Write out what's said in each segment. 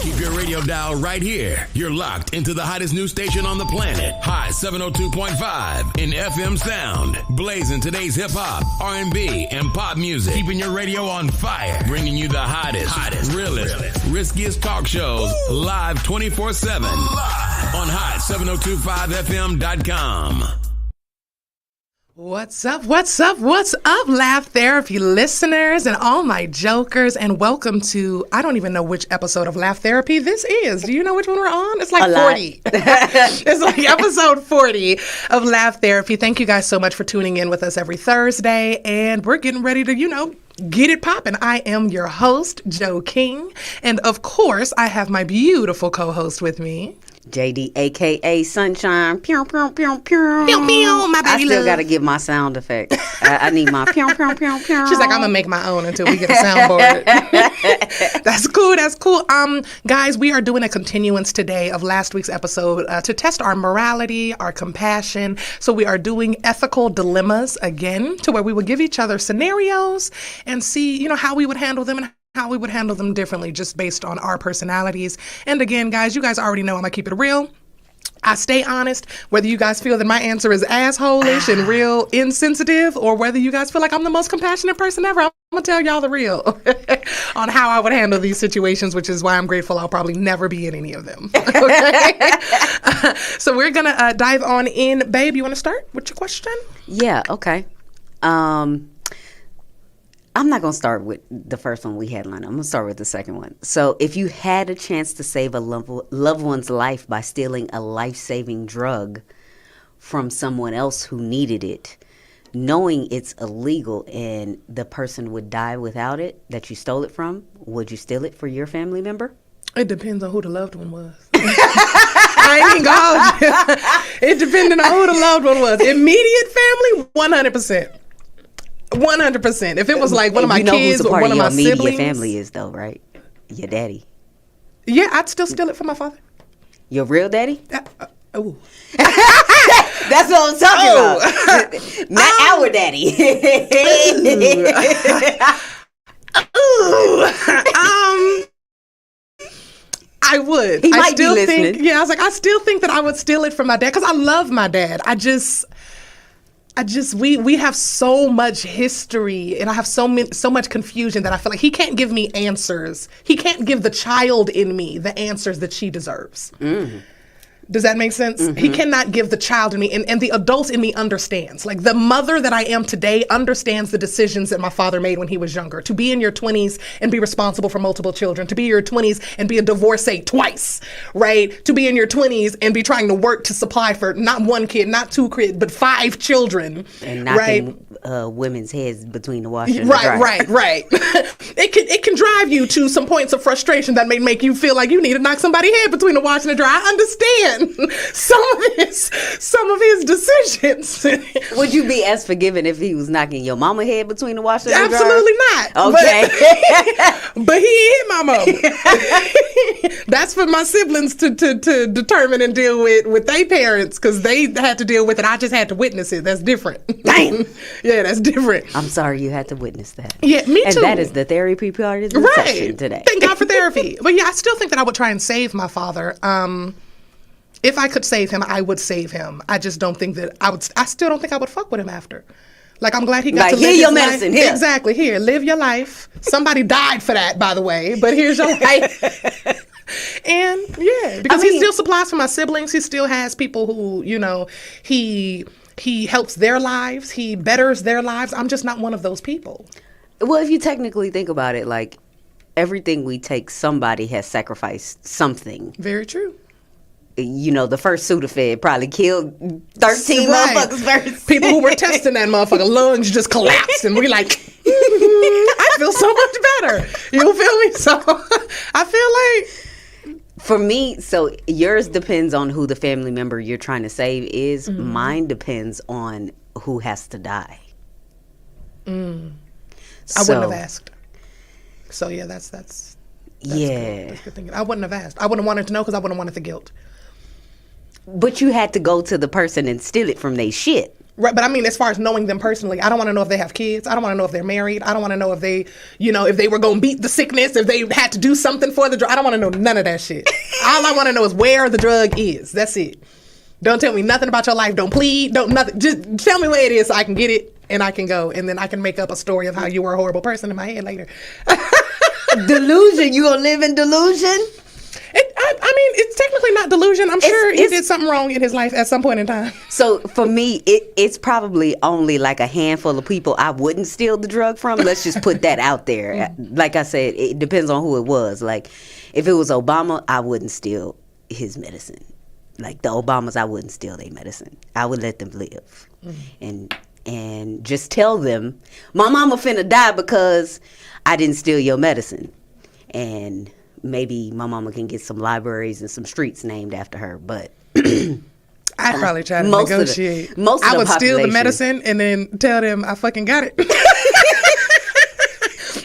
Keep your radio dial right here. You're locked into the hottest news station on the planet. High 702.5 in FM sound. Blazing today's hip hop, R&B, and pop music. Keeping your radio on fire. Bringing you the hottest, realest, riskiest talk shows live 24/7 on high702.5fm.com. What's up, Laugh Therapy listeners and all my jokers, and welcome to, I don't even know which episode of Laugh Therapy this is. Do you know which one we're on? It's like 40. It's like episode 40 of Laugh Therapy. Thank you guys so much for tuning in with us every Thursday, and we're getting ready to, get it poppin'. I am your host, Joe King, and of course, I have my beautiful co-host with me, JD, a.k.a. Sunshine. Pew, pew, pew, pew. Pew, pew, my baby I still got to give my sound effect. I need my pew, pew, pew, pew. She's like, I'm going to make my own until we get a soundboard. That's cool. Guys, we are doing a continuance today of last week's episode to test our morality, our compassion. So we are doing ethical dilemmas again, to where we will give each other scenarios and see, how we would handle them and how we would handle them differently just based on our personalities. And again, guys, you guys already know I'm going to keep it real. I stay honest, whether you guys feel that my answer is asshole-ish and real insensitive, or whether you guys feel like I'm the most compassionate person ever. I'm going to tell y'all the real on how I would handle these situations, which is why I'm grateful I'll probably never be in any of them. Okay? So we're going to dive on in. Babe, you want to start with your question? Yeah, okay. I'm not going to start with the first one we had lined up. I'm going to start with the second one. So if you had a chance to save a loved one's life by stealing a life-saving drug from someone else who needed it, knowing it's illegal and the person would die without it that you stole it from, would you steal it for your family member? It depends on who the loved one was. I ain't even gonna hold you. It depended on who the loved one was. Immediate family, 100%. 100%. If it was like one of my kids or one of my siblings. Your family is though, right? Your daddy. Yeah, I'd still steal it from my father. Your real daddy? Oh. That's what I'm talking about. Not our daddy. I would. He might be listening. I still think that I would steal it from my dad because I love my dad. We have so much history and I have so much confusion that I feel like he can't give me answers. He can't give the child in me the answers that she deserves. Mm. Does that make sense? Mm-hmm. He cannot give the child in me, and the adult in me understands. Like the mother that I am today understands the decisions that my father made when he was younger. To be in your 20s and be responsible for multiple children. To be in your 20s and be a divorcee twice, right? To be in your 20s and be trying to work to supply for not one kid, not two kids, but 5 children. And knocking women's heads between the washer and the dryer. Right. It can drive you to some points of frustration that may make you feel like you need to knock somebody's head between the washer and the dryer. I understand some of his decisions. Would you be as forgiving if he was knocking your mama head between the washer and the dryer? Absolutely not. Okay. But he hit my mama. That's for my siblings to determine and deal with their parents, because they had to deal with it. I just had to witness it. That's different. Damn. Yeah, that's different. I'm sorry you had to witness that. Yeah, me too. And that is the therapy part of the session today. Thank God for therapy. But yeah, I still think that I would try and save my father. If I could save him, I would save him. I just don't think that I would. I still don't think I would fuck with him after. Like, I'm glad he got to live his your medicine, life. here. Exactly, here, live your life. Somebody died for that, by the way, but here's your life. And yeah, because he still supplies for my siblings. He still has people who, he helps their lives. He betters their lives. I'm just not one of those people. Well, if you technically think about it, like, everything we take, somebody has sacrificed something. Very true. The first Sudafed probably killed 13 motherfuckers first. People who were testing that motherfucker, lungs just collapsed, and we like, I feel so much better. You feel me? So I feel like, for me, so yours depends on who the family member you're trying to save is. Mm-hmm. Mine depends on who has to die. I wouldn't have asked. So yeah, that's yeah. That's good thinking. I wouldn't have asked. I wouldn't have wanted to know because I wouldn't have wanted the guilt. But you had to go to the person and steal it from their shit. Right, but I mean, as far as knowing them personally, I don't want to know if they have kids. I don't want to know if they're married. I don't want to know if they, if they were going to beat the sickness, if they had to do something for the drug. I don't want to know none of that shit. All I want to know is where the drug is. That's it. Don't tell me nothing about your life. Don't plead. Don't nothing. Just tell me where it is so I can get it and I can go. And then I can make up a story of how you were a horrible person in my head later. Delusion. You gonna live in delusion? I mean, it's technically not delusion. I'm sure he did something wrong in his life at some point in time. So for me, it's probably only like a handful of people I wouldn't steal the drug from. Let's just put that out there. Like I said, it depends on who it was. Like if it was Obama, I wouldn't steal his medicine. Like the Obamas, I wouldn't steal their medicine. I would let them live. And just tell them, my mama finna die because I didn't steal your medicine. And maybe my mama can get some libraries and some streets named after her, but I'd probably try to negotiate. I would steal the medicine and then tell them I fucking got it.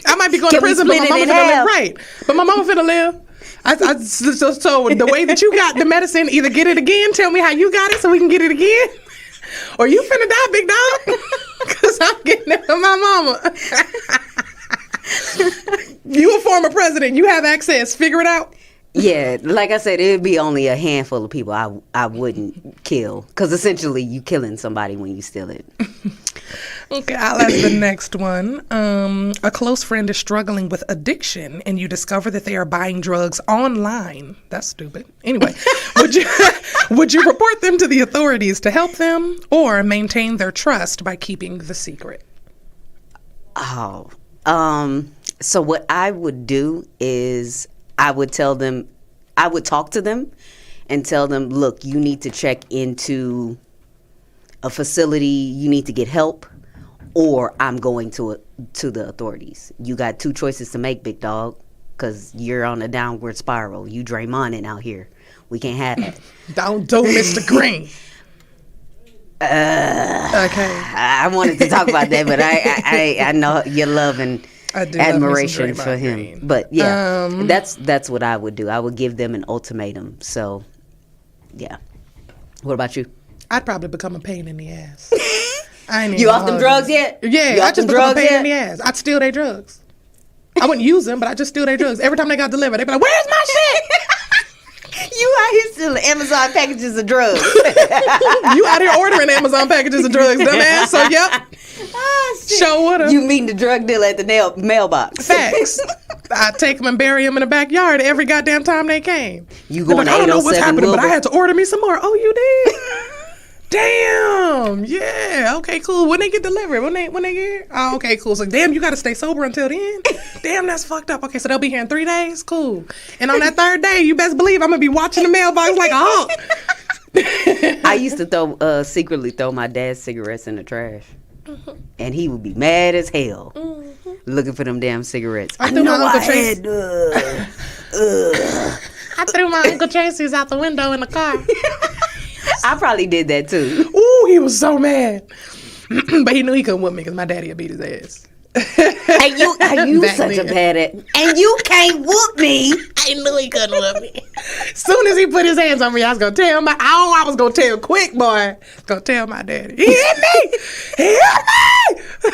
I might be going to prison, but my mama finna live. Right, but my mama finna live. So the way that you got the medicine, either get it again, tell me how you got it so we can get it again, or you finna die, big dog, because I'm getting it from my mama. You a former president. You have access. Figure it out. Yeah, like I said, it'd be only a handful of people I wouldn't kill. Because essentially, you killing somebody when you steal it. Okay, I'll ask the next one. A close friend is struggling with addiction, and you discover that they are buying drugs online. That's stupid. Anyway, would you report them to the authorities to help them, or maintain their trust by keeping the secret? Oh, so what I would do is I would talk to them and tell them, look, you need to check into a facility, you need to get help, or I'm going to the authorities. You got two choices to make, big dog, because you're on a downward spiral. You Draymonin' out here. We can't have that. Don't do Mr. Green. Okay. I wanted to talk about that, but I know your love and admiration for him. Green. But yeah, that's what I would do. I would give them an ultimatum. So, yeah. What about you? I'd probably become a pain in the ass. You off them drugs yet? Yeah, I just become a pain in the ass. I'd steal their drugs. I wouldn't use them, but I just steal their drugs. Every time they got delivered, they'd be like, "Where's my shit?" You out here stealing Amazon packages of drugs. You out here ordering Amazon packages of drugs, dumbass. So, yep. Show what up. You meeting the drug dealer at the mailbox. Facts. I take them and bury them in the backyard every goddamn time they came. You going to 807 I don't know what's happening, but I had to order me some more. Oh, you did? Damn. Yeah. Okay, cool. When they get delivered? When they get here? Oh, okay, cool. So, damn, you got to stay sober until then? Damn, that's fucked up. Okay, so they'll be here in 3 days? Cool. And on that third day, you best believe I'm going to be watching the mailbox like a hawk. I used to secretly throw my dad's cigarettes in the trash. And he would be mad as hell looking for them damn cigarettes. I threw my Uncle Tracy's out the window in the car. I probably did that too. Ooh, he was so mad. But he knew he couldn't whoop me because my daddy had beat his ass. And you such a bad at, and you can't whoop me. I knew he couldn't whoop me. Soon as he put his hands on me, I was gonna tell I was gonna tell quick, boy. I was gonna tell my daddy. He hit me! He hit me!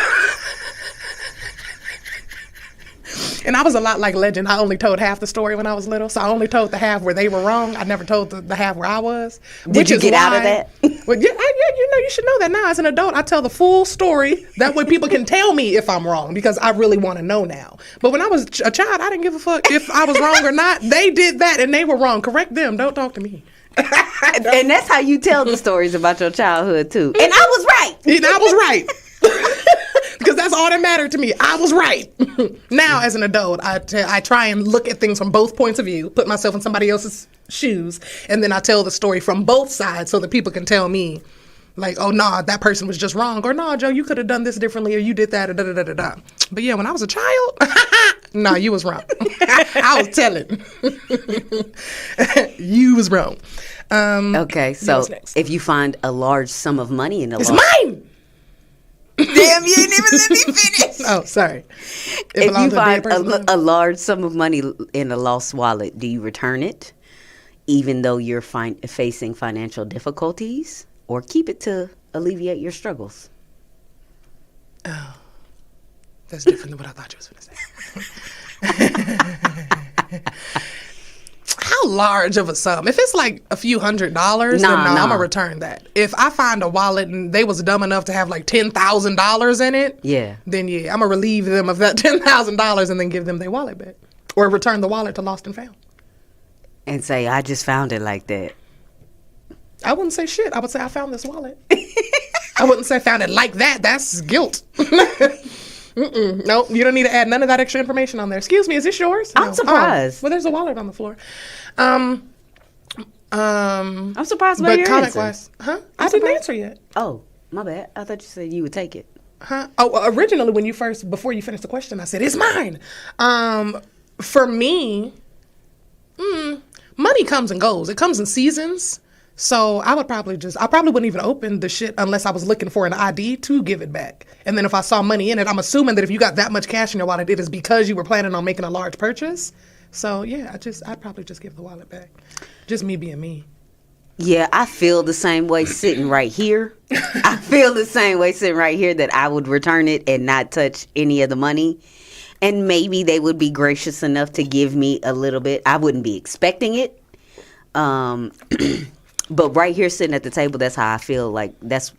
And I was a lot like Legend. I only told half the story when I was little, so I only told the half where they were wrong. I never told the half where I was. Did you get out of that? Well, yeah, you should know that now. As an adult, I tell the full story. That way people can tell me if I'm wrong, because I really want to know now. But when I was a child, I didn't give a fuck if I was wrong or not. They did that and they were wrong. Correct them. Don't talk to me. And that's how you tell the stories about your childhood, too. And I was right. And I was right. Because that's all that mattered to me. I was right. Now, as an adult, I try and look at things from both points of view, put myself in somebody else's shoes, and then I tell the story from both sides so that people can tell me, like, oh, nah, that person was just wrong, or nah, Joe, you could have done this differently, or you did that, or da-da-da-da-da. But yeah, when I was a child, nah, you was wrong. I was telling. You was wrong. Okay, so if you find a large sum of money in the It's mine! Damn, you didn't even let me finish. Oh, sorry. If you find a large sum of money in a lost wallet, do you return it, even though you're facing financial difficulties, or keep it to alleviate your struggles. Oh, that's different than what I thought you was going to say. How large of a sum? If it's like a few $100s, then I'm going to return that. If I find a wallet and they was dumb enough to have like $10,000 in it, then yeah, I'm going to relieve them of that $10,000 and then give them their wallet back. Or return the wallet to Lost and Found. And say, I just found it like that. I wouldn't say shit. I would say I found this wallet. I wouldn't say found it like that. That's guilt. Nope, you don't need to add none of that extra information on there. Excuse me, is this yours? I'm surprised. Oh, well, there's a wallet on the floor. I'm surprised by your answer. Wise, huh? I didn't answer yet. Oh, my bad. I thought you said you would take it. Huh? Oh, originally before you finished the question, I said, it's mine. For me, money comes and goes. It comes in seasons. So I probably wouldn't even open the shit unless I was looking for an ID to give it back. And then if I saw money in it, I'm assuming that if you got that much cash in your wallet, it is because you were planning on making a large purchase. So yeah, I'd probably just give the wallet back. Just me being me. Yeah, I feel the same way sitting right here. I feel the same way sitting right here that I would return it and not touch any of the money. And maybe they would be gracious enough to give me a little bit. I wouldn't be expecting it. But right here sitting at the table, that's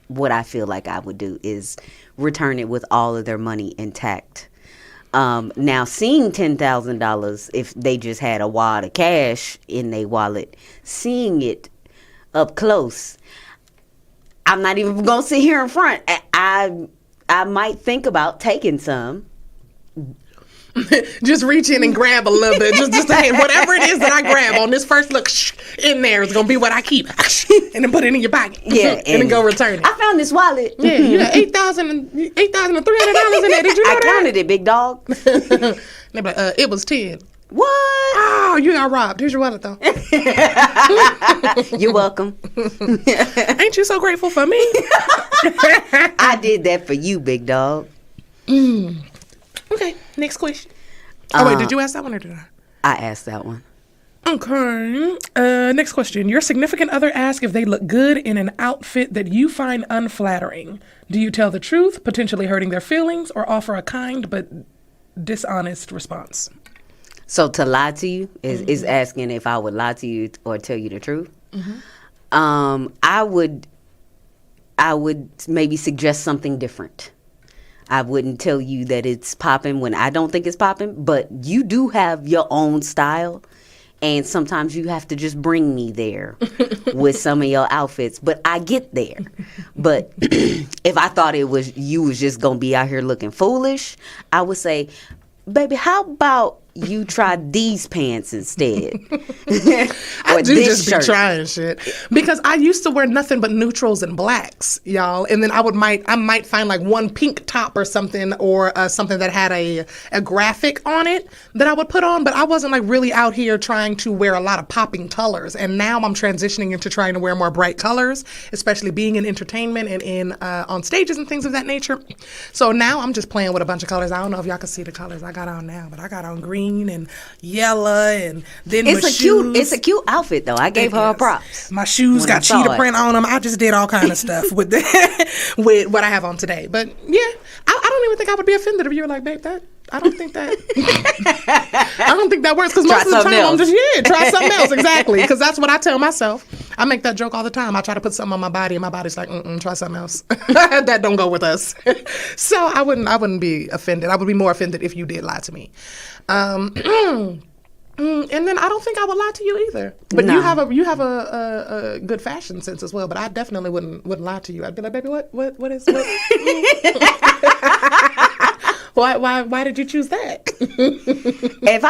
what I feel like I would do, is return it with all of their money intact. Now, seeing $10,000, if they just had a wad of cash in their wallet, seeing it up close, I'm not even going to sit here in front. I might think about taking some. Just reach in and grab a little bit. Just whatever it is that I grab on this first look in there is gonna be what I keep, and then put it in your pocket. Yeah, and then go return it. I found this wallet. Yeah, you got $8,300 in there. Did you know I counted it, big dog. They be like, it was 10. What? Oh, you got robbed. Here's your wallet though. You're welcome. Ain't you so grateful for me? I did that for you, big dog. Okay, next question. Oh, wait, did you ask that one or did I? I asked that one. Okay. Next question. Your significant other asks if they look good in an outfit that you find unflattering. Do you tell the truth, potentially hurting their feelings, or offer a kind but dishonest response? So to lie to you is asking if I would lie to you or tell you the truth. Mm-hmm. I would maybe suggest something different. I wouldn't tell you that it's popping when I don't think it's popping, but you do have your own style, and sometimes you have to just bring me there with some of your outfits. But I get there. But if I thought you was just gonna be out here looking foolish, I would say, baby, how about you try these pants instead? I do just be trying shit because I used to wear nothing but neutrals and blacks, y'all, and then I might find like one pink top or something, or something that had a graphic on it that I would put on, but I wasn't like really out here trying to wear a lot of popping colors. And now I'm transitioning into trying to wear more bright colors, especially being in entertainment and in on stages and things of that nature. So now I'm just playing with a bunch of colors. I don't know if y'all can see the colors I got on now, but I got on green and yellow, and then it's a cute outfit though. I gave her props. My shoes got cheetah print on them. I just did all kind of stuff with with what I have on today. But yeah, I don't even think I would be offended if you were like, babe, I don't think that works, because most of the time I'm just try something else. Exactly, because that's what I tell myself. I make that joke all the time. I try to put something on my body and my body's like, try something else. That don't go with us. So I wouldn't be offended. I would be more offended if you did lie to me. And then I don't think I would lie to you either. But no. you have a good fashion sense as well. But I definitely wouldn't lie to you. I'd be like, baby, what is what? Why did you choose that? If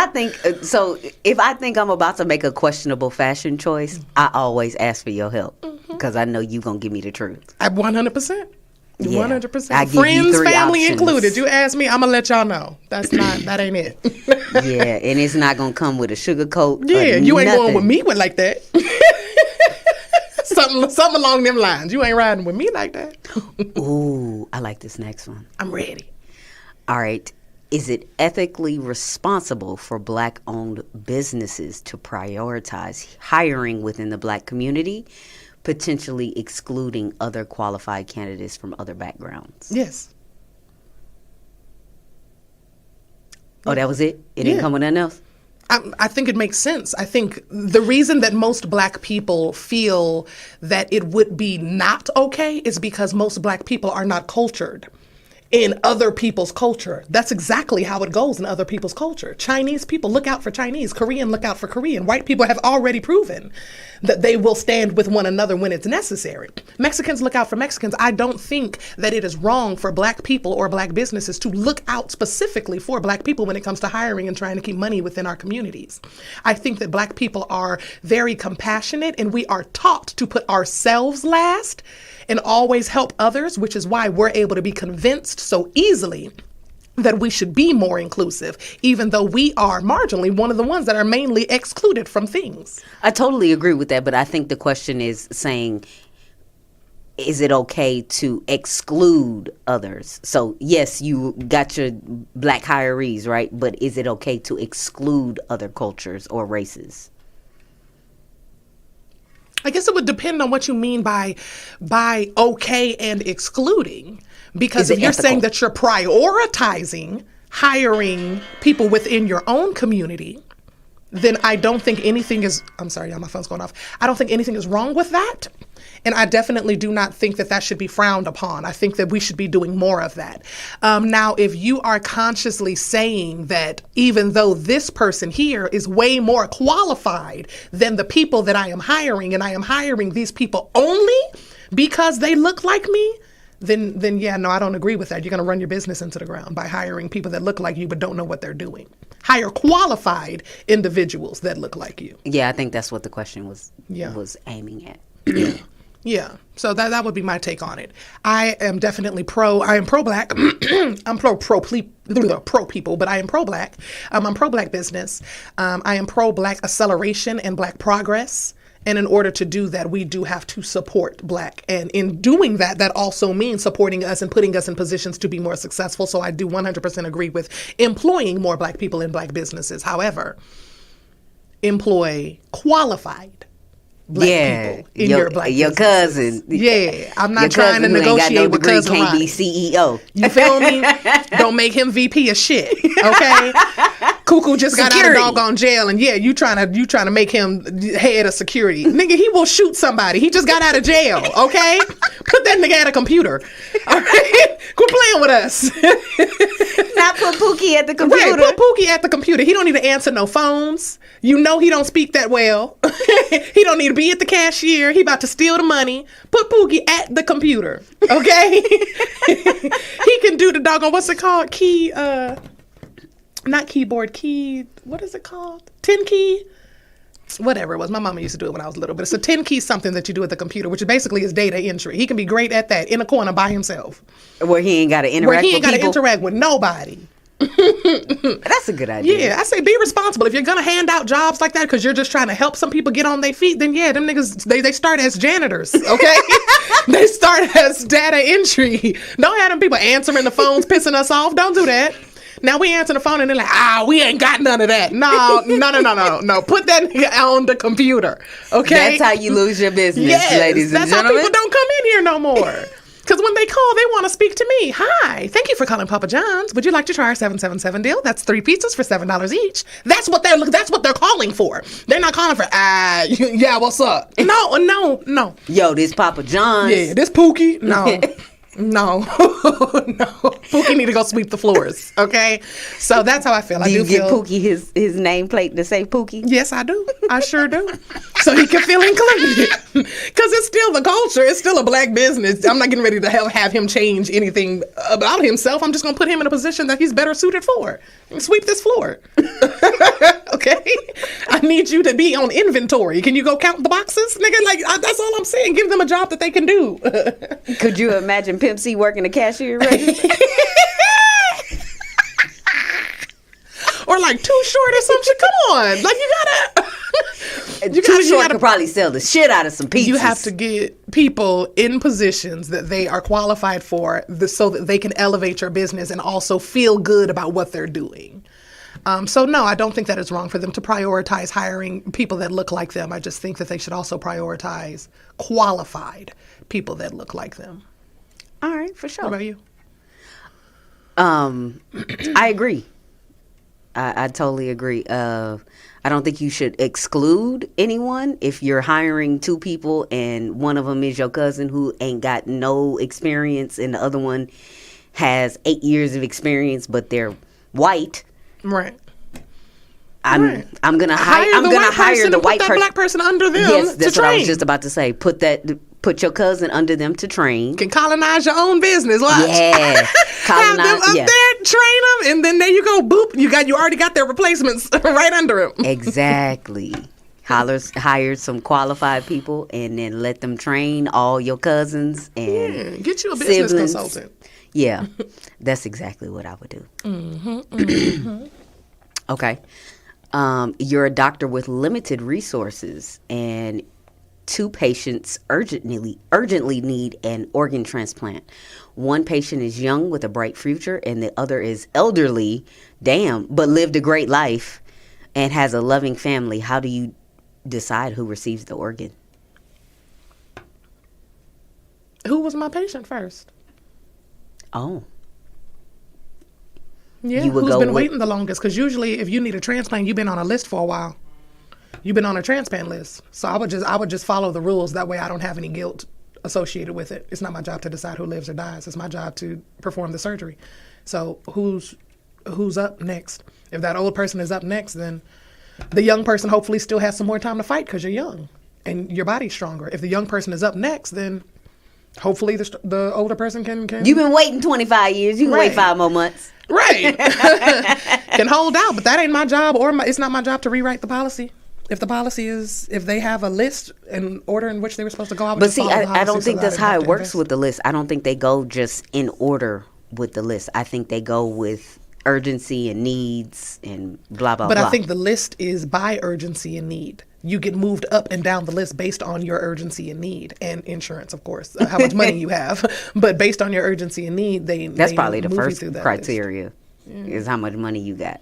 I think I'm about to make a questionable fashion choice, I always ask for your help, because I know you're gonna give me the truth. 100%. Yeah, 100%. Friends, family options included. You ask me, I'm gonna let y'all know. That ain't it. Yeah, and it's not gonna come with a sugar coat. Yeah, you ain't going with me like that. Something along them lines. You ain't riding with me like that. Ooh, I like this next one. I'm ready. All right. Is it ethically responsible for Black-owned businesses to prioritize hiring within the Black community, potentially excluding other qualified candidates from other backgrounds. Yes. Oh, that was it? It didn't come with nothing else? I think it makes sense. I think the reason that most Black people feel that it would be not okay is because most Black people are not cultured in other people's culture. That's exactly how it goes in other people's culture. Chinese people look out for Chinese. Korean look out for Korean. White people have already proven that they will stand with one another when it's necessary. Mexicans look out for Mexicans. I don't think that it is wrong for Black people or Black businesses to look out specifically for Black people when it comes to hiring and trying to keep money within our communities. I think that Black people are very compassionate, and we are taught to put ourselves last and always help others, which is why we're able to be convinced so easily that we should be more inclusive, even though we are marginally one of the ones that are mainly excluded from things. I totally agree with that, but I think the question is saying, is it okay to exclude others? So yes, you got your Black hirees, right? But is it okay to exclude other cultures or races? I guess it would depend on what you mean by okay and excluding. Because if you're saying that you're prioritizing hiring people within your own community, then I don't think anything is, I'm sorry, y'all, my phone's going off. I don't think anything is wrong with that. And I definitely do not think that that should be frowned upon. I think that we should be doing more of that. Now, if you are consciously saying that even though this person here is way more qualified than the people that I am hiring, and I am hiring these people only because they look like me, then yeah, no, I don't agree with that. You're going to run your business into the ground by hiring people that look like you but don't know what they're doing. Hire qualified individuals that look like you. Yeah, I think that's what the question was aiming at. Yeah. Yeah, so that would be my take on it. I am definitely pro-Black. I'm pro people, but I am pro-Black. I'm pro-Black business. I am pro-Black acceleration and Black progress. And in order to do that, we do have to support Black. And in doing that, that also means supporting us and putting us in positions to be more successful. So I do 100% agree with employing more Black people in Black businesses. However, employ qualified Black people in your Black your businesses. cousin. Yeah, I'm not trying to negotiate with cousin can't Ronnie. be CEO. You feel me? Don't make him VP of shit. Okay. Cuckoo just got out of doggone jail, and yeah, you trying to make him head of security. Nigga, he will shoot somebody. He just got out of jail. Okay. Put that nigga at a computer. All right. Quit playing with us. Not put Pookie at the computer. Right, put Pookie at the computer. He don't need to answer no phones. You know he don't speak that well. He don't need to be at the cashier. He about to steal the money. Put Pookie at the computer. Okay? He can do the doggone, what's it called? Key, not keyboard, key, what is it called? 10 key? Whatever it was. My mama used to do it when I was little, but it's a 10 key something that you do at the computer, which basically is data entry. He can be great at that in a corner by himself. Where he ain't got to interact with people. Where he ain't got to interact with nobody. That's a good idea. Yeah, I say be responsible. If you're gonna hand out jobs like that because you're just trying to help some people get on their feet, then yeah, them niggas they start as janitors, okay? They start as data entry. Don't have them people answering the phones, pissing us off. Don't do that. Now we answer the phone and they're like, we ain't got none of that. No. Put that nigga on the computer, okay? That's how you lose your business, ladies and gentlemen. That's how people don't come in here no more. Because when they call, they want to speak to me. Hi, thank you for calling Papa John's. Would you like to try our 777 deal? That's 3 pizzas for $7 each. That's what they're calling for. They're not calling for, yeah, what's up? No. Yo, this Papa John's. Yeah, this Pookie. No. No. Pookie need to go sweep the floors, okay? So that's how I feel. Do you give Pookie his nameplate to say Pookie? Yes, I do. I sure do. So he can feel included. Because it's still the culture. It's still a Black business. I'm not getting ready to have him change anything about himself. I'm just going to put him in a position that he's better suited for. Sweep this floor. Okay? I need you to be on inventory. Can you go count the boxes? Nigga, that's all I'm saying. Give them a job that they can do. Could you imagine Pimp C working the cashier register? Or like Too Short or some shit. Come on. Like you gotta... Too Short could probably sell the shit out of some pizzas. You have to get people in positions that they are qualified for so that they can elevate your business and also feel good about what they're doing. So no, I don't think that it's wrong for them to prioritize hiring people that look like them. I just think that they should also prioritize qualified people that look like them. All right, for sure. What about you? I agree. I totally agree. I don't think you should exclude anyone if you're hiring two people and one of them is your cousin who ain't got no experience and the other one has 8 years of experience, but they're white. Right. I'm gonna hire the white person. Black person under them. Yes, that's to what train. I was just about to say. Put your cousin under them to train. Can colonize your own business. Watch. Yeah, have them up there, train them, and then there you go. Boop. You already got their replacements right under them. Exactly. Hire some qualified people and then let them train all your cousins and get you a business siblings. Consultant. Yeah, that's exactly what I would do. Okay. You're a doctor with limited resources and two patients urgently need an organ transplant. One patient is young with a bright future and the other is elderly, but lived a great life and has a loving family. How do you decide who receives the organ? Who was my patient first? Oh. Yeah, who's been waiting the longest? Because usually if you need a transplant, you've been on a list for a while. You've been on a transplant list. So I would just follow the rules. That way I don't have any guilt associated with it. It's not my job to decide who lives or dies. It's my job to perform the surgery. So who's up next? If that old person is up next, then the young person hopefully still has some more time to fight because you're young and your body's stronger. If the young person is up next, then hopefully the older person can. You've been waiting 25 years. You can wait 5 more months. Right. Can hold out, but that ain't my job, it's not my job to rewrite the policy. If the policy is, if they have a list in order in which they were supposed to go, I would just follow the policy. I don't think that's how it works invest. with the list. I don't think they go just in order with the list. I think they go with urgency and needs and blah, blah, blah. But I think the list is by urgency and need. You get moved up and down the list based on your urgency and need and insurance, of course, how much money you have. But based on your urgency and need, that's probably the first criteria is how much money you got.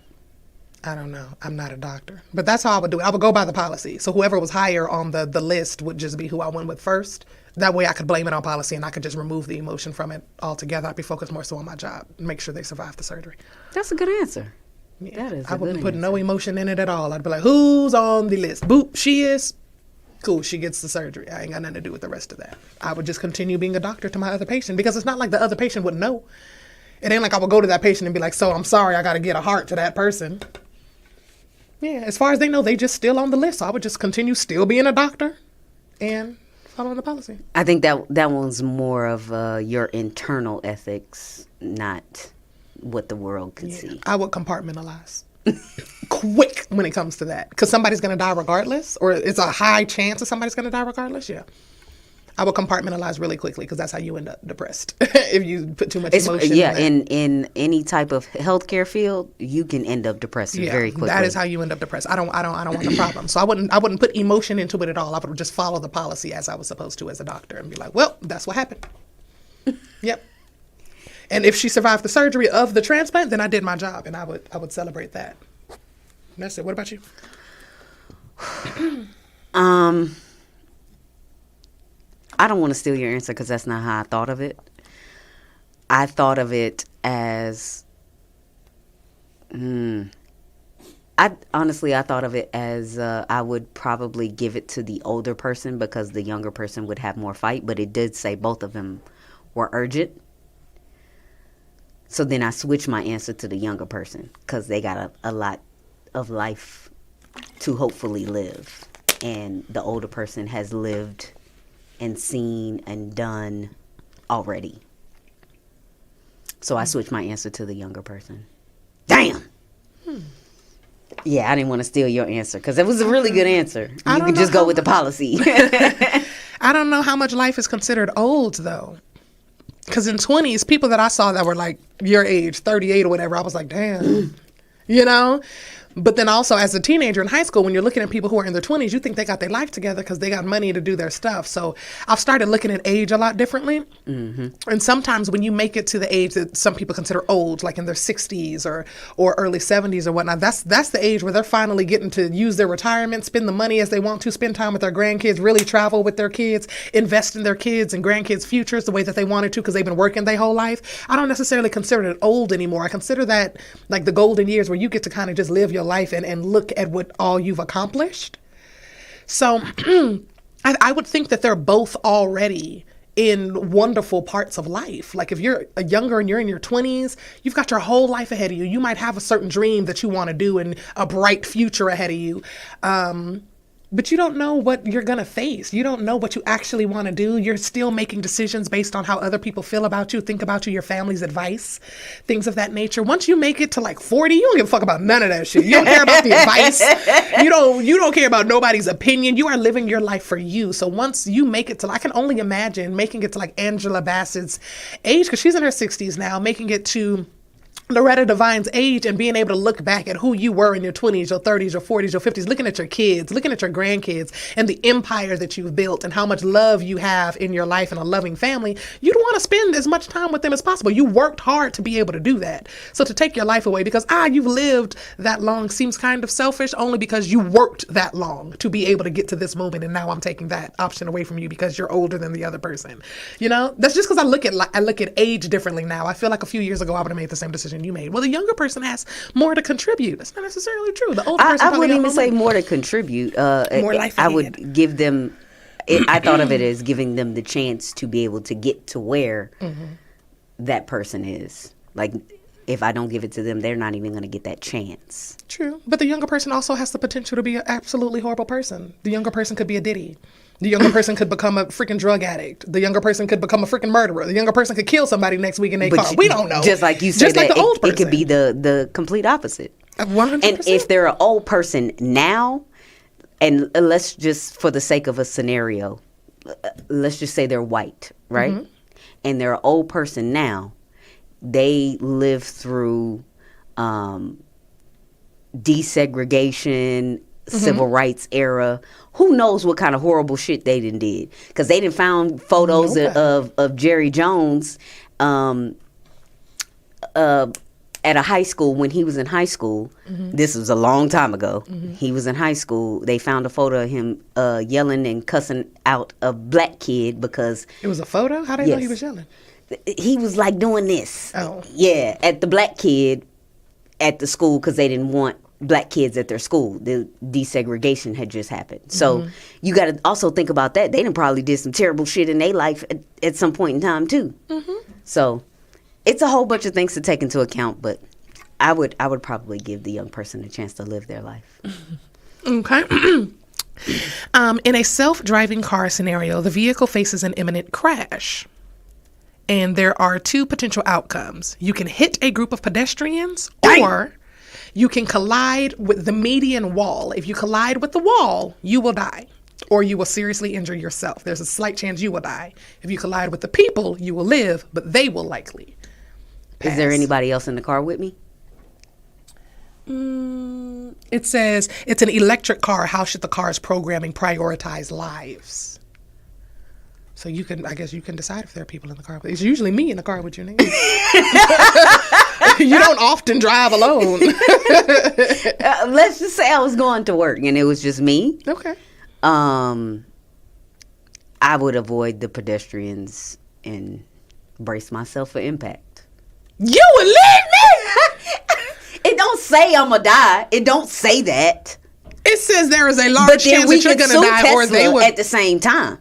I don't know. I'm not a doctor. But that's how I would do it. I would go by the policy. So whoever was higher on the list would just be who I went with first. That way I could blame it on policy and I could just remove the emotion from it altogether. I'd be focused more so on my job and make sure they survive the surgery. That's a good answer. Yeah, that is I wouldn't put no emotion in it at all. I'd be like, who's on the list? Boop, she is. Cool, she gets the surgery. I ain't got nothing to do with the rest of that. I would just continue being a doctor to my other patient because it's not like the other patient would know. It ain't like I would go to that patient and be like, so I'm sorry, I got to get a heart to that person. Yeah, as far as they know, they just still on the list. So I would just continue still being a doctor and following the policy. I think that one's more of your internal ethics, not what the world could see. I would compartmentalize quick when it comes to that because somebody's going to die regardless, or it's a high chance that somebody's going to die regardless. Yeah. I would compartmentalize really quickly because that's how you end up depressed if you put too much emotion. Yeah, in any type of healthcare field, you can end up depressed very quickly. That is how you end up depressed. I don't want the problem. So I wouldn't put emotion into it at all. I would just follow the policy as I was supposed to as a doctor and be like, well, that's what happened. Yep. And if she survived the surgery of the transplant, then I did my job, and I would celebrate that. And that's it. What about you? I don't want to steal your answer because that's not how I thought of it. I thought of it as, I thought of it as I would probably give it to the older person because the younger person would have more fight. But it did say both of them were urgent. So then I switched my answer to the younger person because they got a lot of life to hopefully live. And the older person has lived and seen and done already. So I switched my answer to the younger person. Damn! Yeah, I didn't want to steal your answer because it was a really good answer. You could just go with the policy. I don't know how much life is considered old, though. Because in 20s, people that I saw that were like your age, 38 or whatever, I was like, damn. You know? But then also as a teenager in high school, when you're looking at people who are in their 20s, you think they got their life together because they got money to do their stuff. So I've started looking at age a lot differently. And sometimes when you make it to the age that some people consider old, like in their 60s or early 70s or whatnot, that's the age where they're finally getting to use their retirement, spend the money as they want to, spend time with their grandkids, really travel with their kids, invest in their kids and grandkids' futures the way that they wanted to because they've been working their whole life. I don't necessarily consider it old anymore. I consider that like the golden years where you get to kind of just live your life and look at what all you've accomplished. So I would think that they're both already in wonderful parts of life. Like if you're a younger and you're in your 20s, you've got your whole life ahead of you. You might have a certain dream that you want to do and a bright future ahead of you. But you don't know what you're going to face. You don't know what you actually want to do. You're still making decisions based on how other people feel about you, think about you, your family's advice, things of that nature. Once you make it to like 40, you don't give a fuck about none of that shit. You don't care about the advice. You don't care about nobody's opinion. You are living your life for you. So once you make it to, I can only imagine making it to like Angela Bassett's age, because she's in her 60s now, making it to Loretta Devine's age and being able to look back at who you were in your 20s, your 30s, your 40s, your 50s, looking at your kids, looking at your grandkids and the empire that you've built and how much love you have in your life and a loving family, you'd want to spend as much time with them as possible. You worked hard to be able to do that. So to take your life away because, you've lived that long seems kind of selfish only because you worked that long to be able to get to this moment. And now I'm taking that option away from you because you're older than the other person. You know, that's just because I look at age differently now. I feel like a few years ago, I would have made the same decision you made. Well, the younger person has more to contribute. That's not necessarily true. The older person I wouldn't even say more to contribute. More life I ahead. would give them. I thought of it as giving them the chance to be able to get to where that person is. Like, if I don't give it to them, they're not even going to get that chance. True, but the younger person also has the potential to be an absolutely horrible person. The younger person could be a Diddy. The younger person could become a freaking drug addict. The younger person could become a freaking murderer. The younger person could kill somebody next week in their car. We don't know. Just like you said, just like the old person. It could be the complete opposite. 100%. And if they're an old person now, and let's just, for the sake of a scenario, let's just say they're white, right? And they're an old person now. They live through desegregation, civil rights era. Who knows what kind of horrible shit they did? Because they done found photos of Jerry Jones at a high school when he was in high school. This was a long time ago. He was in high school. They found a photo of him yelling and cussing out a black kid because... It was a photo? How did they know he was yelling? He was like doing this. Oh. Yeah, at the black kid at the school because they didn't want black kids at their school. The desegregation had just happened. So you got to also think about that. They done probably did some terrible shit in their life at some point in time too. So it's a whole bunch of things to take into account, but I would probably give the young person a chance to live their life. Okay. In a self-driving car scenario, the vehicle faces an imminent crash. And there are two potential outcomes. You can hit a group of pedestrians or you can collide with the median wall. If you collide with the wall, you will die or you will seriously injure yourself. There's a slight chance you will die. If you collide with the people, you will live, but they will likely pass. Is there anybody else in the car with me? It says it's an electric car. How should the car's programming prioritize lives? So I guess you can decide if there are people in the car. It's usually me in the car with you, nigga. You don't often drive alone. Let's just say I was going to work and it was just me. Okay. I would avoid the pedestrians and brace myself for impact. You would leave me? It don't say I'm gonna die. It don't say that. It says there is a large chance that you're gonna die, Tesla or they would at the same time.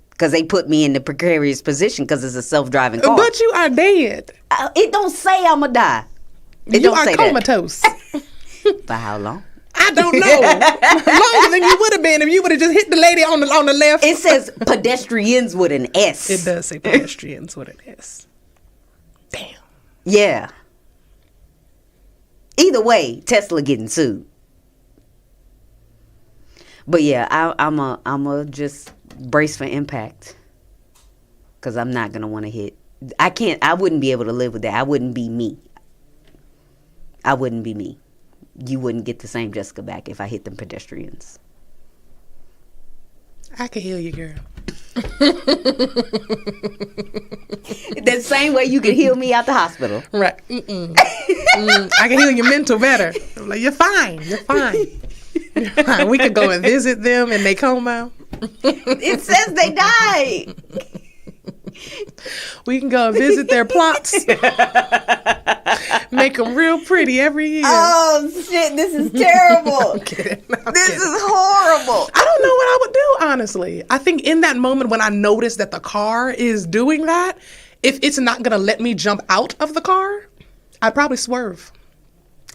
Because they put me in the precarious position because it's a self-driving car. But you are dead. It don't say I'm going to die. It you don't are say comatose. For how long? I don't know. Longer than you would have been if you would have just hit the lady on the left. It says pedestrians with an S. It does say pedestrians with an S. Damn. Yeah. Either way, Tesla getting sued. But yeah, I'm a just brace for impact because I'm not gonna want to hit. I wouldn't be able to live with that. I wouldn't be me. you wouldn't get the same Jessica back if I hit them pedestrians. I can heal you, girl. The same way you could heal me out the hospital. Right. I can heal your mental better. I'm like, you're fine. You're fine. You're fine. We could go and visit them in their coma. It says they died. We can go and visit their plots. Make them real pretty every year. Oh, shit. This is terrible. I'm kidding. This is horrible. I don't know what I would do, honestly. I think in that moment when I notice that the car is doing that, if it's not going to let me jump out of the car, I'd probably swerve.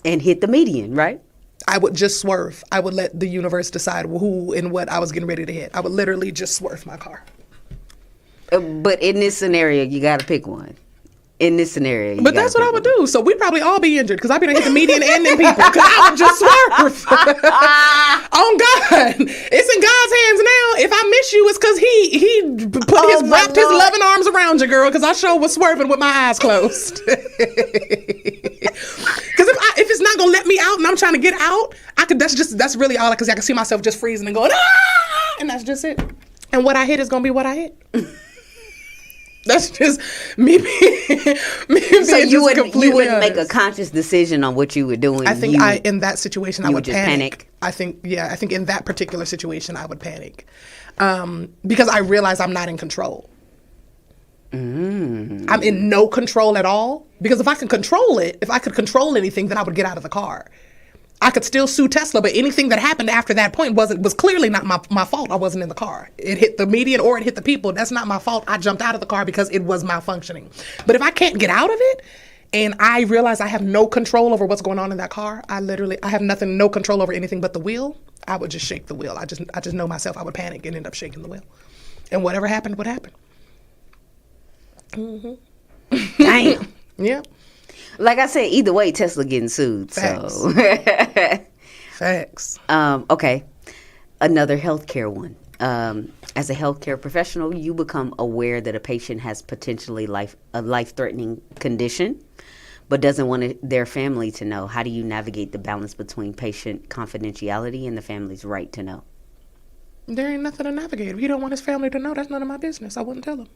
And hit the median, right? I would just swerve. I would let the universe decide who and what I was getting ready to hit. I would literally just swerve my car. But in this scenario, you got to pick one. In this scenario, but that's what I would do. So we'd probably all be injured because I'd be gonna hit the median and then people because I would just swerve. Oh God, it's in God's hands now. If I miss you, it's because he wrapped his loving arms around you, girl. Because I sure was swerving with my eyes closed. Because if it's not gonna let me out and I'm trying to get out, I could. That's really all. Because I can see myself just freezing and going and that's just it. And what I hit is gonna be what I hit. That's just me being so you wouldn't honest. Make a conscious decision on what you were doing. I think in that situation I would just panic. I think in that particular situation I would panic because I realize I'm not in control. I'm in no control at all because if I could control anything, then I would get out of the car. I could still sue Tesla, but anything that happened after that point was clearly not my fault. I wasn't in the car. It hit the median or it hit the people. That's not my fault. I jumped out of the car because it was malfunctioning. But if I can't get out of it and I realize I have no control over what's going on in that car, I have no control over anything but the wheel, I would just shake the wheel. I just know myself. I would panic and end up shaking the wheel. And whatever happened would happen. Mm-hmm. Damn. Yeah. Like I said, either way, Tesla getting sued. Facts. So. Facts. Okay. Another healthcare one. As a healthcare professional, you become aware that a patient has potentially a life-threatening condition, but doesn't want their family to know. How do you navigate the balance between patient confidentiality and the family's right to know? There ain't nothing to navigate. If he don't want his family to know, that's none of my business. I wouldn't tell him.